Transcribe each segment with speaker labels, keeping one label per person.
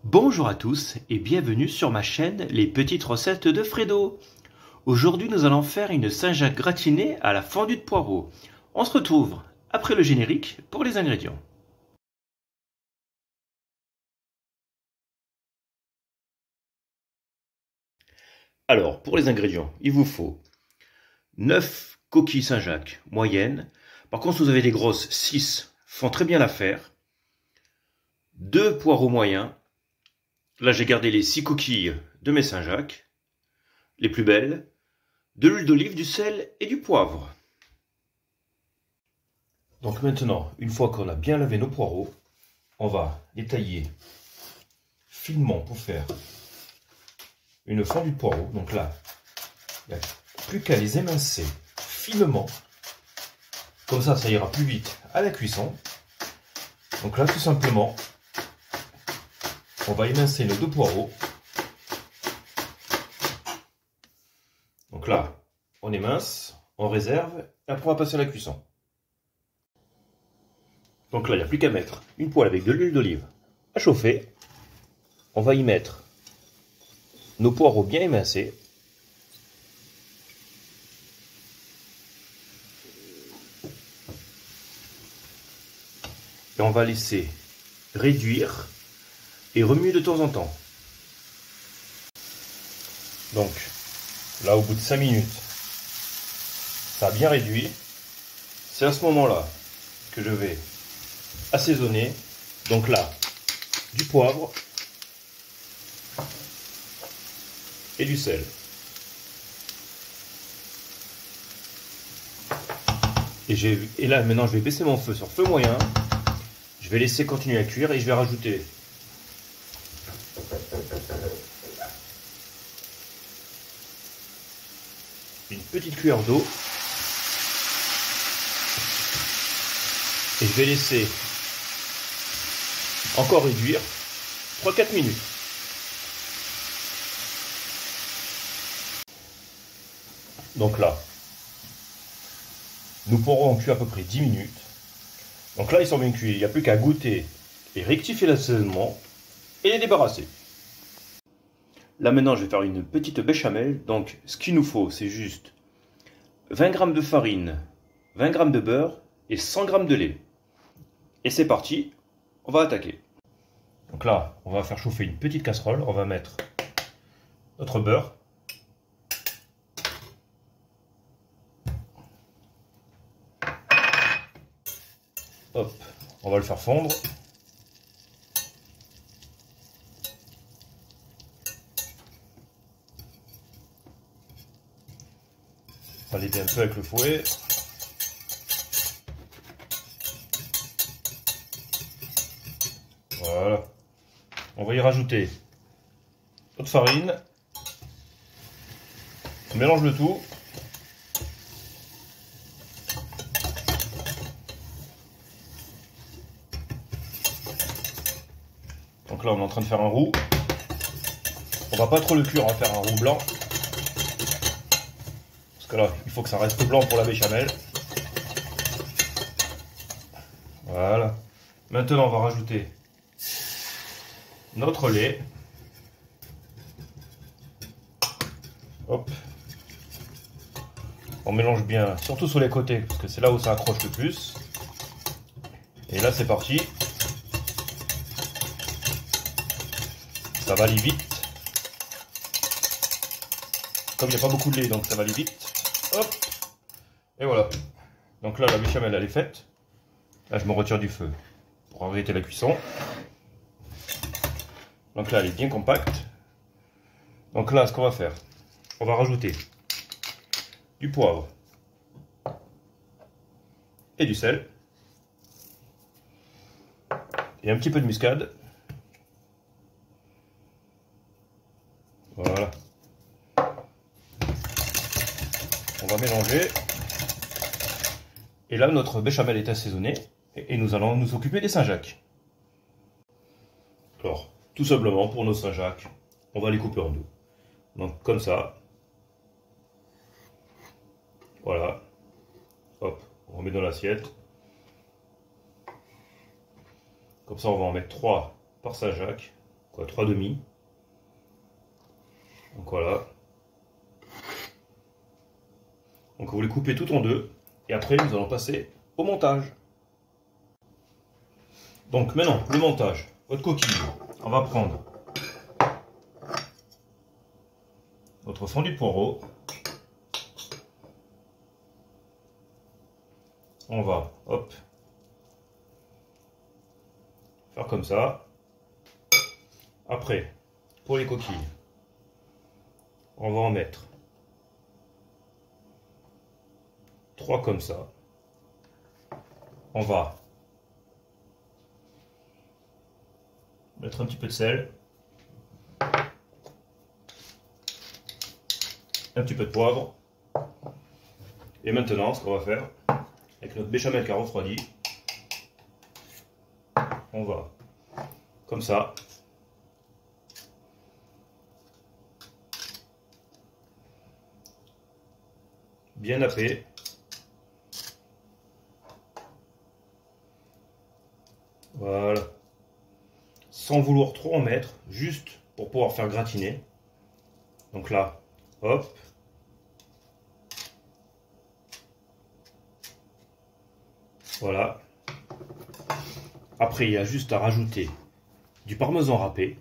Speaker 1: Bonjour à tous et bienvenue sur ma chaîne Les Petites Recettes de Fredo. Aujourd'hui nous allons faire une Saint-Jacques gratinée à la fondue de poireaux. On se retrouve après le générique pour les ingrédients. Alors pour les ingrédients, il vous faut 9 coquilles Saint-Jacques moyennes. Par contre si vous avez des grosses, 6 font très bien l'affaire. 2 poireaux moyens. Là j'ai gardé les 6 coquilles de mes Saint-Jacques, les plus belles. De l'huile d'olive, du sel et du poivre. Donc maintenant, une fois qu'on a bien lavé nos poireaux, on va les tailler finement pour faire une fondue de poireaux. Donc là, il n'y a plus qu'à les émincer finement. Comme ça ira plus vite à la cuisson. Donc là, tout simplement, on va émincer nos deux poireaux. Donc là, on émince, on réserve, et après on va passer à la cuisson. Donc là, il n'y a plus qu'à mettre une poêle avec de l'huile d'olive à chauffer. On va y mettre nos poireaux bien émincés. Et on va laisser réduire et remuer de temps en temps. Donc, là, au bout de 5 minutes, ça a bien réduit. C'est à ce moment-là que je vais assaisonner. Donc là, du poivre et du sel. Et là, maintenant, je vais baisser mon feu sur feu moyen. Je vais laisser continuer à cuire et je vais rajouter une petite cuillère d'eau. Et je vais laisser encore réduire 3-4 minutes. Donc là, nos poireaux ont cuit à peu près 10 minutes. Donc là, ils sont bien cuits. Il n'y a plus qu'à goûter et rectifier l'assaisonnement et les débarrasser. Là maintenant, je vais faire une petite béchamel. Donc ce qu'il nous faut, c'est juste 20 g de farine, 20 g de beurre et 100 g de lait. Et c'est parti, on va attaquer. Donc là, on va faire chauffer une petite casserole. On va mettre notre beurre. Hop, on va le faire fondre. On va l'aider un peu avec le fouet. Voilà. On va y rajouter notre farine. On mélange le tout. Donc là, on est en train de faire un roux. On va pas trop le cuire, on va faire un roux blanc. Parce que là, il faut que ça reste blanc pour la béchamel. Voilà. Maintenant, on va rajouter notre lait. Hop. On mélange bien, surtout sur les côtés, parce que c'est là où ça accroche le plus. Et là, c'est parti. Ça va aller vite. Comme il n'y a pas beaucoup de lait, donc ça va aller vite. Hop. Et voilà. Donc là, la béchamel, elle est faite. Là, je me retire du feu pour arrêter la cuisson. Donc là, elle est bien compacte. Donc là, ce qu'on va faire, on va rajouter du poivre et du sel. Et un petit peu de muscade. Voilà. On va mélanger. Et là, notre béchamel est assaisonnée. Et nous allons nous occuper des Saint-Jacques. Alors, tout simplement, pour nos Saint-Jacques, on va les couper en deux. Donc, comme ça. Voilà. Hop, on remet dans l'assiette. Comme ça, on va en mettre 3 par Saint-Jacques. quoi, 3 demi. Donc voilà. Donc vous les coupez tout en deux. Et après, nous allons passer au montage. Donc maintenant, le montage. Votre coquille, on va prendre notre fondu de poireau. On va, hop, faire comme ça. Après, pour les coquilles, on va en mettre 3 comme ça. On va mettre un petit peu de sel, un petit peu de poivre. Et maintenant, ce qu'on va faire, avec notre béchamel qui a refroidi, on va, comme ça, bien napper. Voilà. Sans vouloir trop en mettre, juste pour pouvoir faire gratiner. Donc là, hop. Voilà. Après, il y a juste à rajouter du parmesan râpé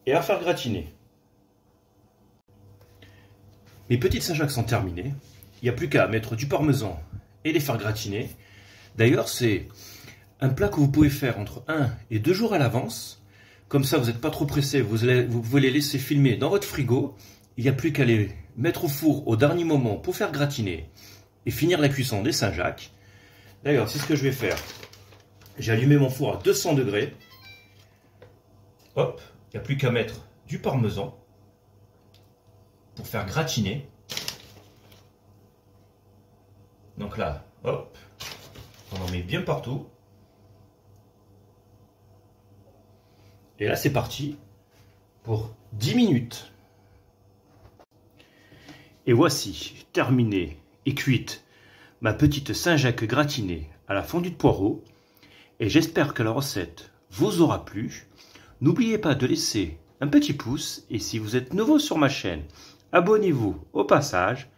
Speaker 1: et à faire gratiner. Mes petites Saint-Jacques sont terminées. Il n'y a plus qu'à mettre du parmesan et les faire gratiner. D'ailleurs, c'est un plat que vous pouvez faire entre 1 et 2 jours à l'avance. Comme ça, vous n'êtes pas trop pressé. Vous pouvez les laisser filmer dans votre frigo. Il n'y a plus qu'à les mettre au four au dernier moment pour faire gratiner et finir la cuisson des Saint-Jacques. D'ailleurs, c'est ce que je vais faire. J'ai allumé mon four à 200 degrés. Hop, il n'y a plus qu'à mettre du parmesan pour faire gratiner. Donc là, hop, on en met bien partout. Et là, c'est parti pour 10 minutes. Et voici, terminée et cuite, ma petite Saint-Jacques gratinée à la fondue de poireau. Et j'espère que la recette vous aura plu. N'oubliez pas de laisser un petit pouce. Et si vous êtes nouveau sur ma chaîne, abonnez-vous au passage.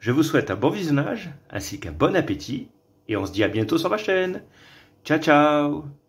Speaker 1: Je vous souhaite un bon visionnage ainsi qu'un bon appétit. Et on se dit à bientôt sur ma chaîne. Ciao, ciao!